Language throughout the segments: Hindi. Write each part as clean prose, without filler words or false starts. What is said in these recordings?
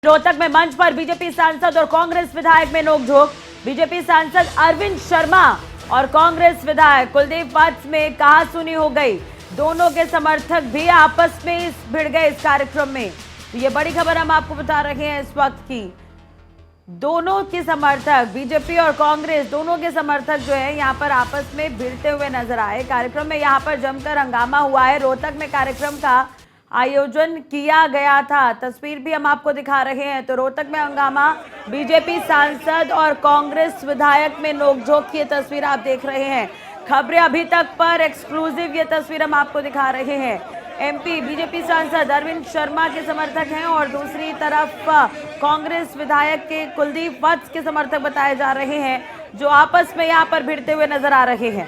रोहतक में मंच पर बीजेपी सांसद और कांग्रेस विधायक में नोकझोंक। बीजेपी सांसद अरविंद शर्मा और कांग्रेस विधायक कुलदीप वत्स में कहासुनी हो गई। दोनों के समर्थक भी आपस में भिड़ गए इस कार्यक्रम में। ये बड़ी खबर हम आपको बता रहे हैं इस वक्त की। दोनों के समर्थक, बीजेपी और कांग्रेस दोनों के समर्थक जो है यहाँ पर आपस में भिड़ते हुए नजर आए। कार्यक्रम में यहाँ पर जमकर हंगामा हुआ है। रोहतक में कार्यक्रम का आयोजन किया गया था, तस्वीर भी हम आपको दिखा रहे हैं। तो रोहतक में हंगामा, बीजेपी सांसद और कांग्रेस विधायक में नोकझोंक की तस्वीर आप देख रहे हैं। खबरें अभी तक पर एक्सक्लूसिव ये तस्वीर हम आपको दिखा रहे हैं। एमपी बीजेपी सांसद अरविंद शर्मा के समर्थक हैं और दूसरी तरफ कांग्रेस विधायक के कुलदीप वत्स के समर्थक बताए जा रहे हैं, जो आपस में यहाँ पर भिड़ते हुए नजर आ रहे हैं।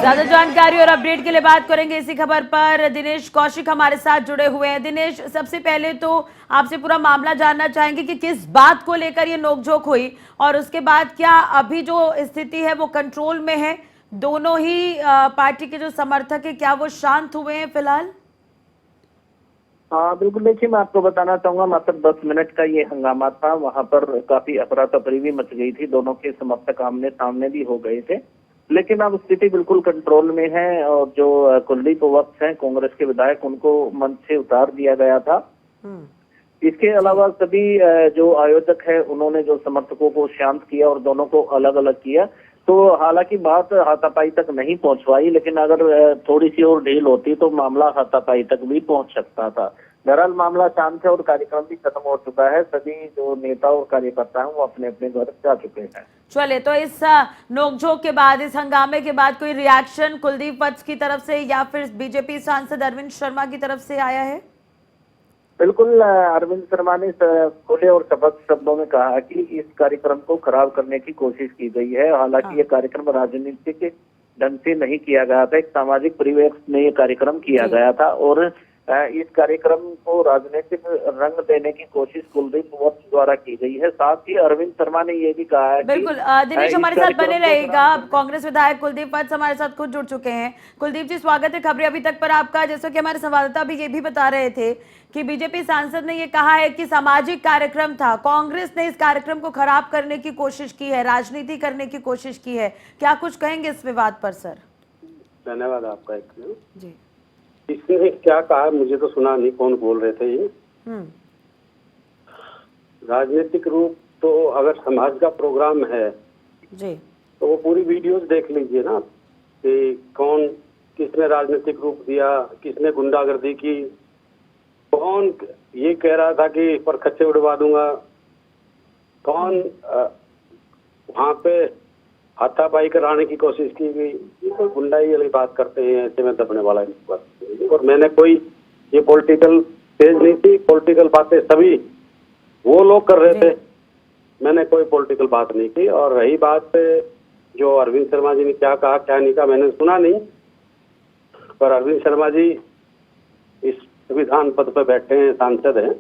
ज्यादा जानकारी और अपडेट के लिए बात करेंगे इसी खबर पर। दिनेश कौशिक हमारे साथ जुड़े हुए हैं। दिनेश, सबसे पहले तो आपसे पूरा मामला जानना चाहेंगे कि किस बात को लेकर ये नोकझोंक हुई और उसके बाद क्या अभी जो स्थिति है वो कंट्रोल में है? दोनों ही पार्टी के जो समर्थक है क्या वो शांत हुए हैं फिलहाल? हाँ बिल्कुल, देखिए मैं आपको बताना चाहूंगा, मात्र 10 मिनट का ये हंगामा था। वहां पर काफी अफरा तफरी भी मच गई थी। दोनों के समर्थक आमने सामने भी हो गए थे, लेकिन अब स्थिति बिल्कुल कंट्रोल में है। और जो कुलदीप वत्स हैं कांग्रेस के विधायक, उनको मंच से उतार दिया गया था। इसके अलावा सभी जो आयोजक है उन्होंने जो समर्थकों को शांत किया और दोनों को अलग अलग किया। तो हालांकि बात हाथापाई तक नहीं पहुंचवाई, लेकिन अगर थोड़ी सी और ढील होती तो मामला हाथापाई तक भी पहुंच सकता था। बहरहाल मामला शांत है और कार्यक्रम भी खत्म हो चुका है। सभी जो नेता और कार्यकर्ता हैं वो अपने अपने घर जा चुके हैं। चले, तो इस नोकझोंक के बाद, इस हंगामे के बाद कोई रिएक्शन कुलदीप वत्स की तरफ से या फिर बीजेपी सांसद अरविंद शर्मा की तरफ से आया है? बिल्कुल, अरविंद शर्मा ने खुले और स्पष्ट शब्दों में कहा कि इस कार्यक्रम को खराब करने की कोशिश की गई है। हालांकि ये कार्यक्रम राजनीतिक ढंग से नहीं किया गया था, एक सामाजिक परिवेश में ये कार्यक्रम किया गया था और इस कार्यक्रम को राजनीतिक रंग देने की कोशिश कुलदीप वत्स द्वारा की गई है। साथ ही अरविंद शर्मा ने ये भी कहा है। बिल्कुल, दिनेश हमारे साथ बने रहेगा। कांग्रेस विधायक कुलदीप वत्स हमारे साथ खुद जुड़ चुके हैं। कुलदीप जी, स्वागत है खबरें अभी तक पर आपका। जैसा कि हमारे संवाददाता भी ये भी बता रहे थे कि बीजेपी सांसद ने ये कहा है कि सामाजिक कार्यक्रम था, कांग्रेस ने इस कार्यक्रम को खराब करने की कोशिश की है, राजनीति करने की कोशिश की है। क्या कुछ कहेंगे इस विवाद पर सर? धन्यवाद आपका। जी, इसने क्या कहा मुझे तो सुना नहीं, कौन बोल रहे थे ये? राजनीतिक रूप तो अगर समाज का प्रोग्राम है जी, तो वो पूरी वीडियोस देख लीजिए ना कि कौन किसने राजनीतिक रूप दिया, किसने गुंडागर्दी की, कौन ये कह रहा था कि पर खच्चे उड़वा दूंगा, कौन वहां पे हाथापाई कराने की कोशिश की गई। ये कोई गुंडाई वाली बात करते हैं, ऐसे में दबने वाला बात। और मैंने कोई ये पॉलिटिकल पेज नहीं थी, पॉलिटिकल बातें सभी वो लोग कर रहे थे, मैंने कोई पॉलिटिकल बात नहीं की। और रही बात जो अरविंद शर्मा जी ने क्या कहा क्या नहीं कहा, मैंने सुना नहीं। पर अरविंद शर्मा जी इस संविधान पद पर बैठे हैं, सांसद हैं,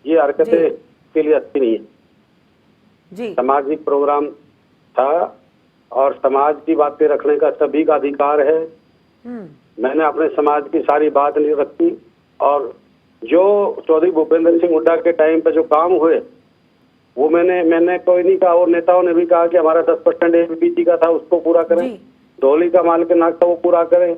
ये हरकतें के लिए अच्छी नहीं है जी। सामाजिक प्रोग्राम था और समाज की बातें रखने का सभी का अधिकार है। मैंने अपने समाज की सारी बात नहीं रखी और जो चौधरी भूपेंद्र सिंह हुड्डा के टाइम पे जो काम हुए वो मैंने कोई नहीं कहा और नेताओं ने भी कहा कि हमारा 10% एबीसी का था उसको पूरा करें, धौली का माल के नाक था वो पूरा करें।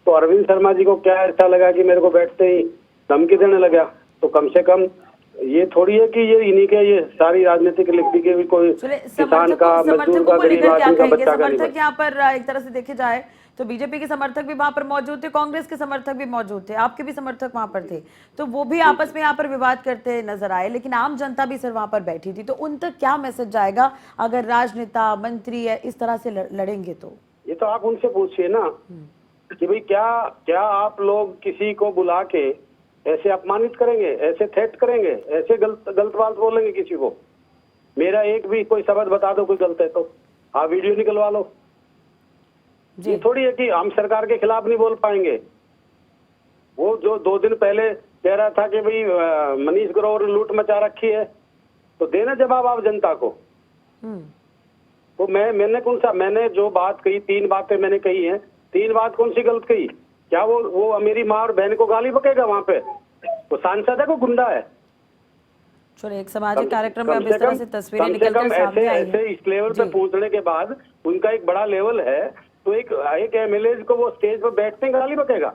तो अरविंद शर्मा जी को क्या ऐसा लगा कि मेरे को बैठते ही धमकी देने लगा? तो कम से कम ये थोड़ी है कि ये इन्हीं के ये सारी राजनीतिक लिखती के भी कोई किसान का, मजदूर का, गरीब आदमी का, बच्चा का समर्थक यहाँ पर एक तरह से देखे जाए तो बीजेपी के समर्थक भी वहां पर मौजूद थे, कांग्रेस के समर्थक भी मौजूद थे, आपके भी समर्थक वहां पर थे, तो वो भी आपस में यहाँ पर विवाद करते नजर आए। लेकिन आम जनता भी सर वहां पर बैठी थी, तो उन तक क्या मैसेज जाएगा अगर राजनेता मंत्री इस तरह से लड़ेंगे? तो ये तो आप उनसे पूछिए ना कि भाई क्या आप लोग किसी को बुला के ऐसे अपमानित करेंगे, ऐसे थ्रेट करेंगे, ऐसे गलत बात बोलेंगे किसी को? मेरा एक भी कोई शब्द बता दो कोई गलत है तो हाँ वीडियो निकलवा लो। जी ये थोड़ी है कि हम सरकार के खिलाफ नहीं बोल पाएंगे। वो जो 2 दिन पहले कह रहा था कि भाई मनीष ग्रोवर लूट मचा रखी है, तो देना जवाब आप जनता को। तो मैंने जो बात कही, 3 बातें मैंने कही हैं, 3 बात कौन सी गलत कही? क्या वो मेरी माँ और बहन को गाली बकेगा वहां पे? वो सांसद है को गुंडा है? चलिए, एक सामाजिक कार्यक्रम में अब इस तरह से तस्वीरें कम से निकलकर कम सामने आई ऐसे हैं। इस लेवल पे जी। पहुंचने के बाद उनका एक बड़ा लेवल है, तो एक एमएलए को वो स्टेज पर बैठते गाली बकेगा।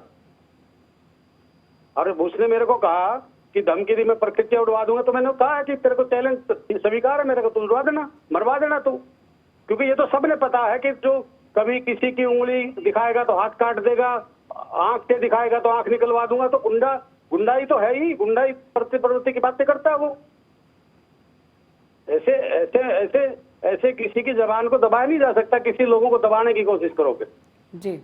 और उसने मेरे को कहा कि धमकी दी मैं प्रकृतियां उड़वा दूंगा, तो मैंने कहा कि तेरे को चैलेंज स्वीकार है मेरे को, तू उड़वा देना, मरवा देना तू। क्योंकि ये तो सबने पता है कि जो कभी किसी की उंगली दिखाएगा तो हाथ काट देगा, आंख से दिखाएगा तो आंख निकलवा दूंगा। तो गुंडाई तो है ही, गुंडाई प्रवृत्ति की बातें करता है वो। ऐसे ऐसे ऐसे ऐसे किसी की जबान को दबाया नहीं जा सकता, किसी लोगों को दबाने की कोशिश करोगे। जी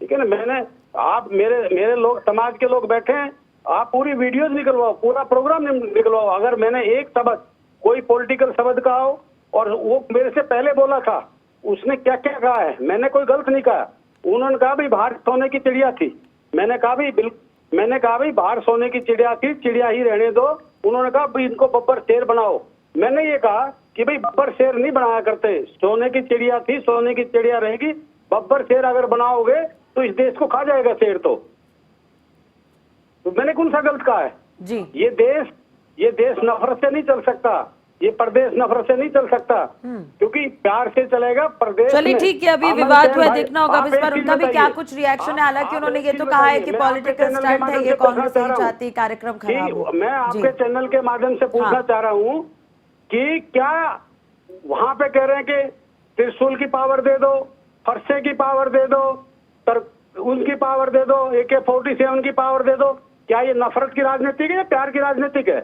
ठीक है ना। आप मेरे लोग, समाज के लोग बैठे हैं, आप पूरी वीडियोज निकलवाओ, पूरा प्रोग्राम निकलवाओ। अगर मैंने एक शब्द कोई पॉलिटिकल शब्द कहा हो, और वो मेरे से पहले बोला था, उसने क्या क्या कहा है, मैंने कोई गलत नहीं कहा। उन्होंने कहा भाई बाहर सोने की चिड़िया थी, मैंने कहा भाई बाहर सोने की चिड़िया थी, चिड़िया ही रहने दो। उन्होंने कहा भाई इनको बब्बर शेर बनाओ, मैंने ये कहा कि भाई बब्बर शेर नहीं बनाया करते, सोने की चिड़िया थी, सोने की चिड़िया रहेगी। बब्बर शेर अगर बनाओगे तो इस देश को खा जाएगा शेर। तो मैंने कौन सा गलत कहा है? जी ये देश नफरत से नहीं चल सकता, ये प्रदेश नफरत से नहीं चल सकता, क्योंकि प्यार से चलेगा प्रदेश। चलिए में ठीक है, अभी अमन विवाद चैन हुआ, भाई, देखना होगा अब आप इस एक पर चीज उनका भी क्या बताइए। कुछ रिएक्शन है। हालांकि आप उन्होंने एक ये चीज तो कहा है बताइए, कि मैं आपके पॉलिटिकल चैनल के स्टंट है, माध्यम ये से पूछना कांग्रेस चाह नहीं रहा हूं चाहती कार्यक्रम कि खराब हो। मैं जी आपके चैनल के माध्यम से पूछना हाँ। चाह रहा हूँ कि क्या वहां पे कह रहे हैं कि त्रिशूल की पावर दे दो, फरसे की पावर दे दो, उनकी पावर दे दो, AK-47 की पावर दे दो, क्या ये नफरत की राजनीति है या प्यार की राजनीति है?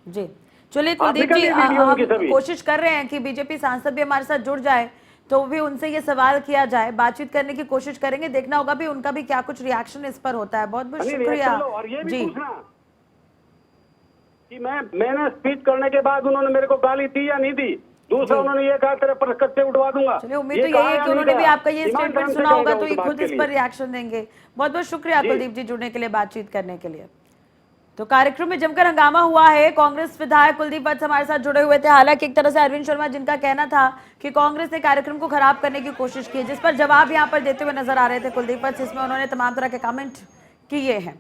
जी चलिए कुलदीप निकल जी, गई वीडियो हम उनकी सभी। कोशिश कर रहे हैं कि बीजेपी सांसद भी हमारे साथ जुड़ जाए, तो भी उनसे ये सवाल किया जाए, बातचीत करने की कोशिश करेंगे। देखना होगा भी उनका भी क्या कुछ रिएक्शन इस पर होता है। बहुत बहुत नहीं, शुक्रिया। रिएक्शन लो। और ये भी जी पूछना कि मैंने स्पीच करने के बाद उन्होंने मेरे को गाली दी या नहीं दी। दूसरा, जी। उन्होंने ये कहा तेरे पर कच्चे उड़वा दूंगा। चलिए, उम्मीद तो कहा यही है या कि नहीं उन्होंने भी कहा? आपका ये ईमान स्टेटमेंट से सुना होगा कहेगा तो उस ये बात खुद के इस लिए। पर रिएक्शन देंगे। बहुत बहुत शुक्रिया जी। कुलदीप जी जुड़ने के लिए, बातचीत करने के लिए। तो कार्यक्रम में जमकर हंगामा हुआ है। कांग्रेस विधायक कुलदीप वत्स हमारे साथ जुड़े हुए थे। हालांकि एक तरह से अरविंद शर्मा, जिनका कहना था कि कांग्रेस ने कार्यक्रम को खराब करने की कोशिश की, जिस पर जवाब यहां पर देते हुए नजर आ रहे थे कुलदीप वत्स, जिसमें उन्होंने तमाम तरह के कमेंट किए हैं।